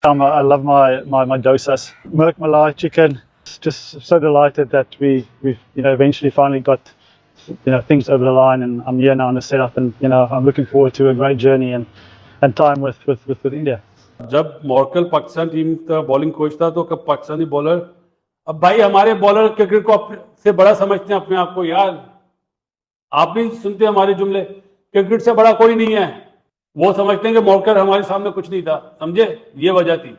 I love my dosas. Merk Malai chicken. Just so delighted that we've eventually finally got things over the line, and I'm here now in the setup, and I'm looking forward to a great journey and time with India. जब मॉर्कल Pakistan team का bowling coach था तो कब Pakistani bowler, अब भाई हमारे bowler cricket को अपने से बड़ा समझते हैं अपने आप को यार। आप भी सुनते हैं हमारे जुमले, क्रिकेट से बड़ा कोई नहीं है। वो समझते हैं कि मॉर्कल हमारे सामने कुछ नहीं था, समझे, ये वजह थी।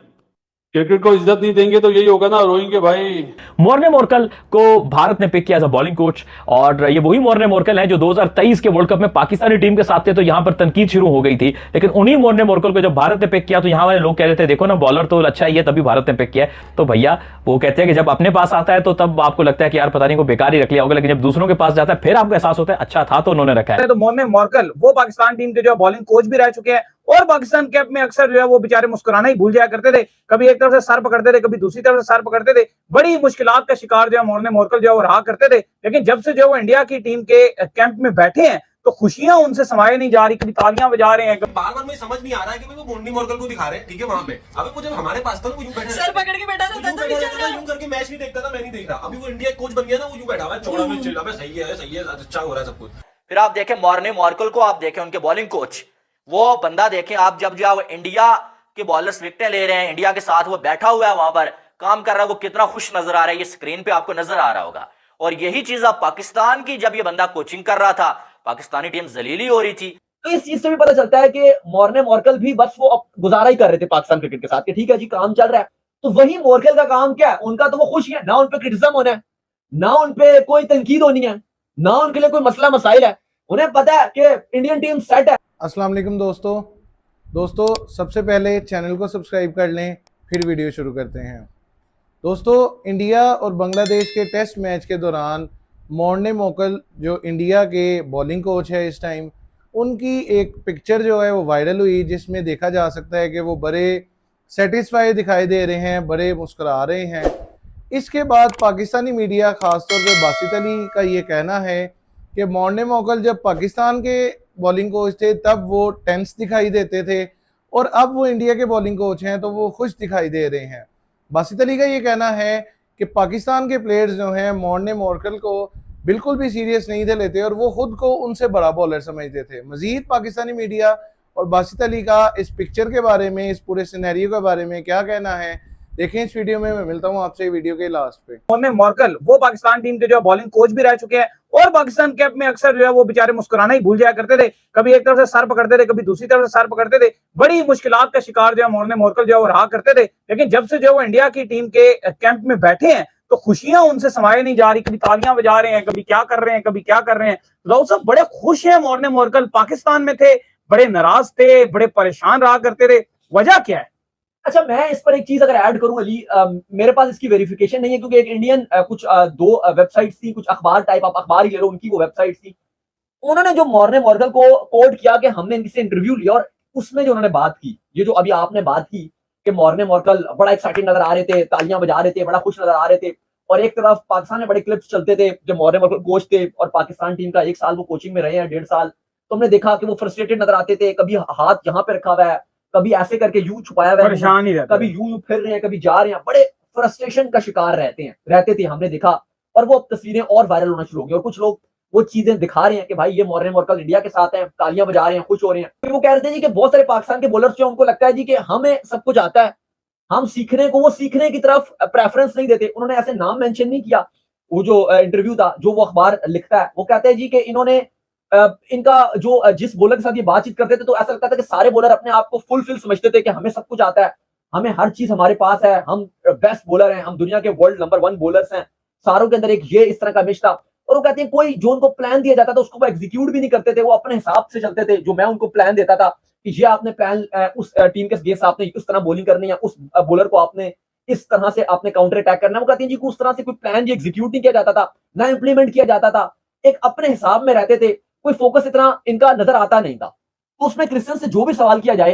क्रिकेट को इज्जत नहीं देंगे तो यही होगा ना, रोएंगे भाई। मॉर्ने मॉर्कल को भारत ने पिक किया एज अ बॉलिंग कोच, और ये वही मॉर्ने मॉर्कल है जो 2023 के वर्ल्ड कप में पाकिस्तानी टीम के साथ थे, तो यहां पर तनकीद शुरू हो गई थी। लेकिन उन्हीं मॉर्ने मॉर्कल को जब भारत ने पिक किया तो यहां वाले लोग कह रहे थे देखो ना बॉलर तो अच्छा ही है, तभी भारत ने पिक किया। तो भैया वो कहते हैं कि जब अपने पास आता है तो तब आपको लगता है कि यार पता नहीं को बेकार ही रख लिया होगा, लेकिन जब दूसरों के पास जाता है फिर आपको एहसास होता है अच्छा था तो उन्होंने रखा है। तो मॉर्ने मॉर्कल वो पाकिस्तान टीम के जो बॉलिंग कोच भी रह चुके हैं, और पाकिस्तान कैप में अक्सर जो है वो बेचारे मुस्कुराना ही भूल जाया करते थे। कभी एक तरफ से सर पकड़ते थे, कभी दूसरी तरफ से सर पकड़ते थे। बड़ी मुश्किलात का शिकार जो है मॉर्ने मॉर्कल जो है वो रहा करते थे। लेकिन जब से जो वो इंडिया की टीम के कैंप में बैठे हैं तो खुशियां उनसे समाये नहीं जा रही, कभी तालियां बजा रहे हैं। बार बार मुझे समझ नहीं आ रहा है कि वो मॉर्ने मॉर्कल को दिखा रहे हैं, ठीक है वहां पे। अभी वो जब हमारे पास था वो यूं बैठा सर पकड़ के बैठा था, यूं करके मैच नहीं देखता था, मैं नहीं देख रहा। अभी वो इंडिया कोच बन गया ना, वो यूं बैठा हुआ है, छोड़ा में चिल्ला पे, सही है, अच्छा हो रहा है सब कुछ। फिर आप देखें मॉर्ने मॉर्कल को, आप देखें उनके बॉलिंग कोच, वो बंदा देखें आप, जब जो इंडिया के बॉलर्स विकेटें ले रहे हैं, इंडिया के साथ वो बैठा हुआ है, वहां पर काम कर रहा है, वो कितना खुश नजर आ रहा है, ये स्क्रीन पे आपको नजर आ रहा होगा। और यही चीज आप पाकिस्तान की, जब ये बंदा कोचिंग कर रहा था, पाकिस्तानी टीम जलीली हो रही थी। तो इस चीज से भी पता चलता है कि मॉर्ने मॉर्कल भी बस वो गुजारा ही कर रहे थे पाकिस्तान क्रिकेट के साथ कि ठीक है जी काम चल रहा है। तो वही मॉर्कल का काम क्या है, उनका तो वो खुश है, ना उन पे क्रिटिसिज्म होना है, ना उन पे कोई तनकीद होनी है, ना उनके लिए कोई मसला मसाइल है। उन्हें पता है कि इंडियन टीम सेट है। अस्सलाम वालेकुम दोस्तों सबसे पहले चैनल को सब्सक्राइब कर लें, फिर वीडियो शुरू करते हैं। दोस्तों, इंडिया और बांग्लादेश के टेस्ट मैच के दौरान मॉर्ने मॉर्कल जो इंडिया के बॉलिंग कोच है इस टाइम, उनकी एक पिक्चर जो है वो वायरल हुई, जिसमें देखा जा सकता है कि वो बड़े सेटिस्फाई दिखाई दे रहे हैं, बड़े मुस्कुरा रहे हैं। इसके बाद पाकिस्तानी मीडिया, ख़ासतौर पर बासित अली का ये कहना है कि मॉर्ने मॉर्कल जब पाकिस्तान के बॉलिंग कोच थे तब वो टेंस दिखाई देते थे, और अब वो इंडिया के बॉलिंग कोच हैं तो वो खुश दिखाई दे रहे हैं। बासित अली का ये कहना है कि पाकिस्तान के प्लेयर्स जो हैं मॉर्ने मॉर्कल को बिल्कुल भी सीरियस नहीं थे लेते, और वो खुद को उनसे बड़ा बॉलर समझते थे। मजीद पाकिस्तानी मीडिया और बासित अली का इस पिक्चर के बारे में, इस पूरे सिनेरियो के बारे में क्या कहना है, देखें इस वीडियो में। मैं मिलता हूं आपसे वीडियो के लास्ट पे। मॉर्ने मॉर्कल वो पाकिस्तान टीम के जो बॉलिंग कोच भी रह चुके हैं, और पाकिस्तान कैप में अक्सर जो है वो बेचारे मुस्कुराना ही भूल जाया करते थे। कभी एक तरफ से सर पकड़ते थे, कभी दूसरी तरफ से सर पकड़ते थे। बड़ी मुश्किलात का शिकार जो है मॉर्ने मॉर्कल जो है वो रहा करते थे। लेकिन जब से जो वो इंडिया की टीम के कैंप में बैठे हैं तो खुशियां उनसे समाये नहीं जा रही, कभी तालियां बजा रहे हैं, कभी क्या कर रहे हैं, कभी क्या कर रहे हैं। लोग सब बड़े खुश हैं। मॉर्ने मॉर्कल पाकिस्तान में थे, बड़े नाराज थे, बड़े परेशान रहा करते थे। वजह क्या है? अच्छा, मैं इस पर एक चीज अगर ऐड करूं अली, मेरे पास इसकी वेरिफिकेशन नहीं है, क्योंकि एक इंडियन कुछ दो वेबसाइट्स थी, कुछ अखबार टाइप, आप अखबार ही ले लो, उनकी वो वेबसाइट थी। उन्होंने जो मॉर्ने मॉर्कल को कोट किया कि हमने इनसे इंटरव्यू लिया, और उसमें जो उन्होंने बात की, ये जो अभी आपने बात की कि मॉर्ने मॉर्कल बड़ा एक्साइटेड नजर आ रहे थे, तालियां बजा रहे थे, बड़ा खुश नजर आ रहे थे, और एक तरफ पाकिस्तान में बड़े क्लिप्स चलते थे जब मॉर्ने मॉर्कल कोच थे, और पाकिस्तान टीम का 1 साल वो कोचिंग में रहे हैं, 1.5 साल। तो हमने देखा कि वो फ्रस्ट्रेटेड नजर आते थे, कभी हाथ यहाँ पे रखा हुआ है, कभी ऐसे करके यूं छुपाया हुआ है, कभी यूं फिर रहे हैं, कभी जा रहे हैं, बड़े फ्रस्ट्रेशन का शिकार रहते थे, हमने देखा। और वो तस्वीरें और वायरल होना शुरू हो गई, और कुछ लोग वो चीजें दिखा रहे हैं कि भाई ये मॉर्ने मॉर्कल इंडिया के साथ हैं, तालियां बजा रहे हैं, खुश हो रहे हैं। फिर वो कह रहे थे जी कि बहुत सारे पाकिस्तान के बॉलर्स जो उनको लगता है जी कि हमें सब कुछ आता है, हम सीखने को, वो सीखने की तरफ प्रेफरेंस नहीं देते। उन्होंने ऐसे नाम मेंशन नहीं किया। वो जो इंटरव्यू था, जो वो अखबार लिखता है, वो कहते हैं जी कि इन्होंने इनका जो जिस बॉलर के साथ ये बातचीत करते थे तो ऐसा लगता था कि सारे बॉलर अपने आप को फुलफिल समझते थे कि हमें सब कुछ आता है, हमें हर चीज हमारे पास है, हम बेस्ट बॉलर हैं, हम दुनिया के वर्ल्ड नंबर 1 बॉलर्स हैं। सारों के अंदर एक ये इस तरह का इमेज था। और वो कहते हैं कोई जो उनको प्लान दिया जाता था उसको वो एग्जीक्यूट भी नहीं करते थे, वो अपने हिसाब से चलते थे। जो मैं उनको प्लान देता था कि ये आपने प्लान उस टीम के अगेंस्ट आपने इस तरह बॉलिंग करनी है, उस बॉलर को आपने इस तरह से आपने काउंटर अटैक करना है। वो कहते हैं जी उस तरह से कोई प्लान जी एग्जीक्यूट नहीं किया जाता था, ना इंप्लीमेंट किया जाता था, एक अपने हिसाब में रहते थे, कोई फोकस इतना इनका नजर आता नहीं था। तो उसमें क्रिश्चियन से जो भी सवाल किया जाए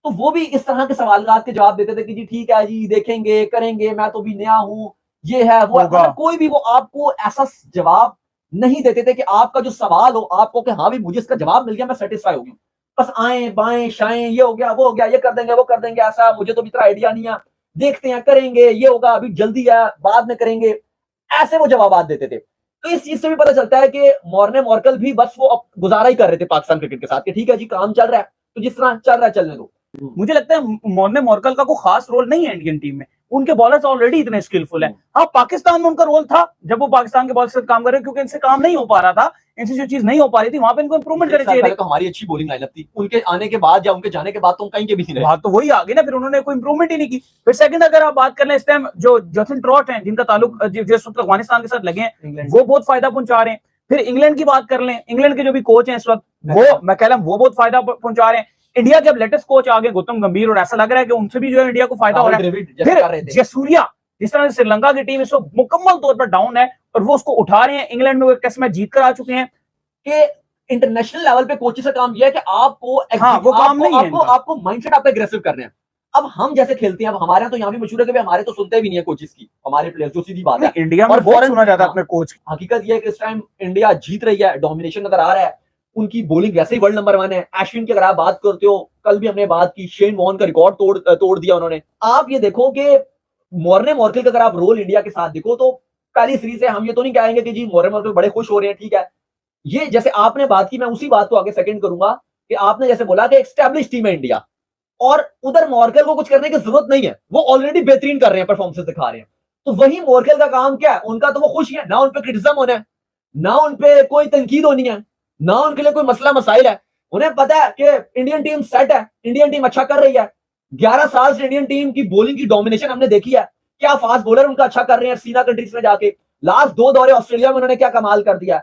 तो वो भी इस तरह के सवाल के जवाब देते थे कि जी ठीक है जी, देखेंगे, करेंगे, मैं तो भी नया हूं, ये है वो है। मतलब कोई भी वो आपको ऐसा जवाब नहीं देते थे कि आपका जो सवाल हो आपको कि हाँ भी मुझे इसका जवाब मिल गया, मैं सेटिस्फाई हो गया। बस आए बाएं शाएं, ये हो गया वो हो गया, ये कर देंगे वो कर देंगे, ऐसा मुझे तो इतना आइडिया नहीं है, देखते हैं करेंगे, ये होगा अभी जल्दी है बाद में करेंगे, ऐसे वो जवाब देते थे। तो इस चीज से भी पता चलता है कि मॉर्ने मॉर्कल भी बस वो गुजारा ही कर रहे थे पाकिस्तान क्रिकेट के साथ कि ठीक है जी काम चल रहा है तो जिस तरह चल रहा है चलने दो। मुझे लगता है मॉर्ने मॉर्कल का कोई खास रोल नहीं है इंडियन टीम में, उनके बॉलर्स ऑलरेडी इतने स्किलफुल हैं। हाँ, पाकिस्तान में उनका रोल था जब वो पाकिस्तान के बॉलर से काम कर रहे, क्योंकि इनसे काम नहीं हो पा रहा था, इनसे जो चीज नहीं हो पा रही थी वहां पे इनको इंप्रूवमेंट करनी चाहिए। तो हमारी अच्छी बॉलिंग लाइनअप थी, उनके आने के बाद या उनके जाने के बाद तो कहीं के भी नहीं रहे। बात तो वही आ गई ना, फिर उन्होंने कोई इंप्रूवमेंट ही नहीं की। फिर सेकंड अगर आप बात कर लें, इस टाइम जो जॉसन ट्रॉट हैं जिनका ताल्लुक जिस वक्त अफगानिस्तान के साथ लगे हैं, वो बहुत फायदा पहुंचा रहे हैं। फिर इंग्लैंड की बात कर लें, इंग्लैंड के जो भी कोच हैं इस वक्त, वो मैं कह रहा हूं वो बहुत फायदा पहुंचा रहे हैं। इंडिया के अब लेटेस्ट कोच आ गए गौतम गंभीर, और ऐसा लग रहा है कि उनसे भी जो है इंडिया को फायदा हो रहा है। फिर जयसूर्या, जिस तरह से श्रीलंका की टीम इस वक्त मुकम्मल तौर पर डाउन है और वो उसको उठा रहे हैं। इंग्लैंड में वो एक टेस्ट मैच जीत कर आ चुके हैं। कि इंटरनेशनल लेवल पे कोचेस का काम यह है कि आपको वो काम नहीं है आपको माइंडसेट आप एग्रेसिव कर रहे हैं। अब हम जैसे खेलते हैं, अब हमारे यहाँ तो यहाँ भी मशहूर है कि हमारे तो सुनते भी नहीं है कोचेस की, हमारे प्लेयर्स, जो सीधी बात है। इंडिया में बहुत सुना जाता है अपने कोच। हकीकत यह है कि इस टाइम इंडिया जीत रही है, डोमिनेशन नजर आ रहा है, उनकी बॉलिंग वैसे ही वर्ल्ड नंबर 1 है। अश्विन की अगर आप बात करते हो, कल भी हमने बात की, शेन वॉर्न का रिकॉर्ड तोड़ दिया उन्होंने। आप ये देखो कि मॉर्ने मॉर्कल का अगर आप रोल इंडिया के साथ देखो तो पहली सीरीज से हम ये तो नहीं कहेंगे कि जी मॉर्ने मॉर्कल बड़े खुश हो रहे हैं, ठीक है। ये जैसे आपने बात की, मैं उसी बात को आगे सेकंड करूंगा कि आपने जैसे बोला कि एस्टैब्लिश टीम है इंडिया और उधर मॉर्कल को कुछ करने की जरूरत नहीं है, वो ऑलरेडी बेहतरीन कर रहे हैं, परफॉर्मेंस दिखा रहे हैं। तो वही मॉर्कल का काम क्या है, उनका तो वो खुश है ना, उन पे क्रिटिसिज्म होना है ना, उन पे कोई तनकीद होनी है ना, उनके लिए कोई मसला मसाइल है। उन्हें पता है कि इंडियन टीम सेट है, इंडियन टीम अच्छा कर रही है। 11 साल से इंडियन टीम की बॉलिंग की डोमिनेशन हमने देखी है, क्या फास्ट बॉलर उनका अच्छा कर रहे हैं सीना कंट्रीज में जाके। लास्ट 2 दौरे ऑस्ट्रेलिया में उन्होंने क्या कमाल कर दिया।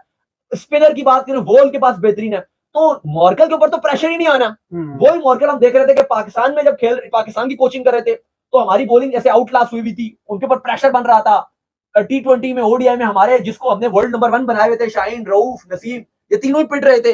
स्पिनर की बात करें, वो उनके पास बेहतरीन है। तो मॉर्कल के ऊपर तो प्रेशर ही नहीं आना। वही मॉर्कल हम देख रहे थे कि पाकिस्तान में जब पाकिस्तान की कोचिंग कर रहे थे तो हमारी बॉलिंग जैसे आउटक्लास हुई हुई थी, उनके ऊपर प्रेशर बन रहा था। T20 में, ओडीआई में हमारे जिसको हमने वर्ल्ड नंबर 1 बनाए हुए थे, शाहीन, रऊफ, नसीम, ये तीनों ही पिट रहे थे।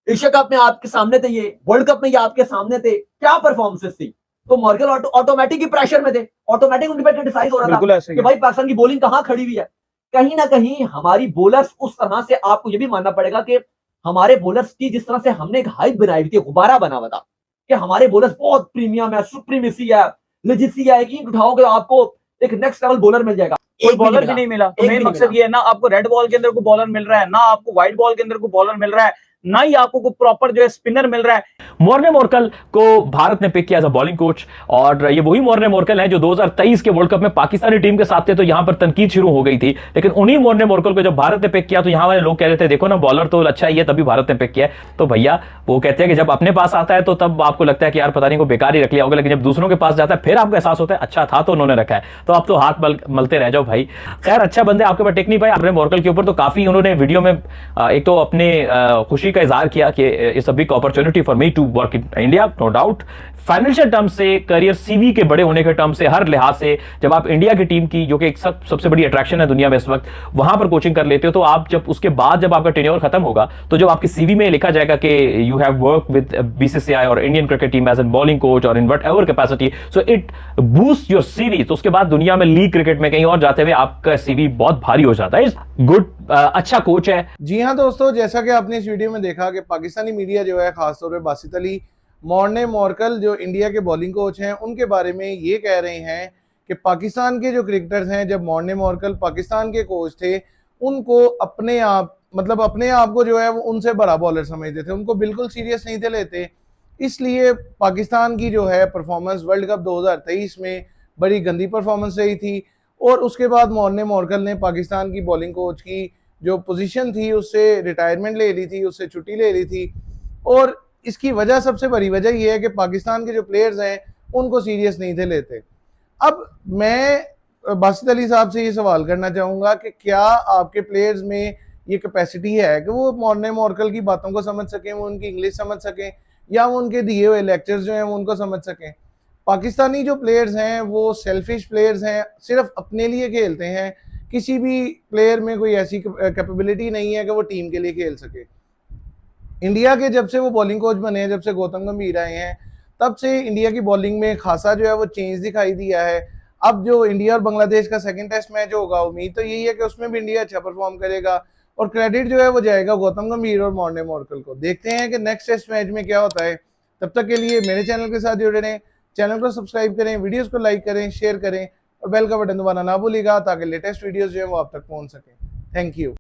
एशिया कप में आपके सामने थे, ये वर्ल्ड कप में ये आपके सामने थे, क्या परफॉर्मेंसेस थी। तो मॉर्कल ऑटोमेटिक ही प्रेशर में थे, ऑटोमेटिक उनके पे क्रिटिसाइज हो रहा था कि भाई पाकिस्तान की बॉलिंग कहां खड़ी हुई है। कहीं ना कहीं हमारी बॉलर्स उस तरह से, आपको ये भी मानना पड़ेगा कि हमारे बॉलर्स की जिस तरह से हमने एक हाइप बनाई हुई थी, गुब्बारा बना हुआ था कि हमारे बॉलर्स बहुत प्रीमियम है, सुप्रीमेसी है, लेजेसी है, कि उठाओगे आपको एक नेक्स्ट लेवल बॉलर मिल जाएगा। कोई बॉलर भी नहीं मिला। तो मेन मकसद ये है ना, आपको रेड बॉल के अंदर कोई बॉलर मिल रहा है, ना आपको व्हाइट बॉल के अंदर कोई बॉलर मिल रहा है, ना ही आपको कोई प्रॉपर जो है स्पिनर मिल रहा है। मॉर्ने मॉर्कल को भारत ने पिक किया एज अ बॉलिंग कोच, और ये वही मॉर्ने मॉर्कल हैं जो 2023 के वर्ल्ड कप में पाकिस्तानी टीम के साथ थे, तो यहां पर तनकीद शुरू हो गई थी। लेकिन उन्हीं मॉर्ने मॉर्कल को जब भारत ने पिक किया तो यहां वाले लोग कह रहे थे देखो ना बॉलर तो अच्छा ही है, तभी भारत ने पिक किया। तो भैया वो कहते हैं कि जब अपने पास आता है तो तब आपको लगता है कि यार पता नहीं को बेकार ही रख लिया होगा, लेकिन जब दूसरों के पास जाता है फिर आपको एहसास होता है अच्छा था तो उन्होंने रखा है। तो आप तो हाथ मलते रह जाओ भाई। खैर अच्छा बंदे आपके पास टेक नहीं पाए। अपने मॉर्कल के ऊपर तो काफी उन्होंने वीडियो में एक तो अपने खुशी का इजहार किया कि it's a big opportunity for me to work in India, no doubt. Financial term से, करियर सीवी के बड़े होने के टर्म से, हर लिहाज से जब आप इंडिया की टीम की, जो कि एक सबसे बड़ी अट्रैक्शन है दुनिया में इस वक्त, वहां पर कोचिंग कर लेते हो, तो आप जब उसके बाद जब आपका टेन्योर खत्म होगा तो जब आपकी सीवी में लिखा जाएगा कि you have work with BCCI और Indian cricket team as an bowling coach और in whatever capacity, so it boost your CV. तो उसके बाद दुनिया में लीग क्रिकेट में कहीं और जाते हुए आपका सीवी बहुत भारी हो जाता है। इट्स गुड, अच्छा कोच है। जी हाँ दोस्तों, जैसा कि आपने इस वीडियो में देखा कि पाकिस्तानी मीडिया जो है, खासतौर पे बासित अली, मॉर्ने मॉर्कल जो इंडिया के बॉलिंग कोच हैं, उनके बारे में ये कह रहे हैं कि पाकिस्तान के जो क्रिकेटर्स हैं, जब मॉर्ने मॉर्कल पाकिस्तान के कोच थे, उनको अपने आप को जो है वो उनसे बड़ा बॉलर समझते थे, उनको बिल्कुल सीरियस नहीं थे लेते। इसलिए पाकिस्तान की जो है परफॉर्मेंस वर्ल्ड कप 2023 में बड़ी गंदी परफॉर्मेंस रही थी। और उसके बाद मॉर्ने मॉर्कल ने पाकिस्तान की बॉलिंग कोच की जो पोजीशन थी उससे रिटायरमेंट ले ली थी, उससे छुट्टी ले ली थी। और इसकी वजह, सबसे बड़ी वजह यह है कि पाकिस्तान के जो प्लेयर्स हैं उनको सीरियस नहीं थे लेते। अब मैं बासित अली साहब से ये सवाल करना चाहूँगा कि क्या आपके प्लेयर्स में ये कैपेसिटी है कि वो मॉर्ने मॉर्कल की बातों को समझ सकें, वो उनकी इंग्लिश समझ सकें, या वो उनके दिए हुए लेक्चर्स जो हैं वो उनको समझ सकें। पाकिस्तानी जो प्लेयर्स हैं वो सेल्फिश प्लेयर्स हैं, सिर्फ अपने लिए खेलते हैं। किसी भी प्लेयर में कोई ऐसी कैपेबिलिटी नहीं है कि वो टीम के लिए खेल सके। इंडिया के जब से वो बॉलिंग कोच बने हैं, जब से गौतम गंभीर आए हैं, तब से इंडिया की बॉलिंग में खासा जो है वो चेंज दिखाई दिया है। अब जो इंडिया और बांग्लादेश का सेकंड टेस्ट मैच होगा, उम्मीद तो यही है कि उसमें भी इंडिया अच्छा परफॉर्म करेगा और क्रेडिट जो है वो जाएगा गौतम गंभीर और मॉर्ने मॉर्कल को। देखते हैं कि नेक्स्ट टेस्ट मैच में क्या होता है। तब तक के लिए मेरे चैनल के साथ जुड़े रहें, चैनल को सब्सक्राइब करें, वीडियोस को लाइक करें, शेयर करें और बेल का बटन दबाना ना भूलिएगा ताकि लेटेस्ट वीडियोस जो है वो आप तक पहुंच सके। Thank you.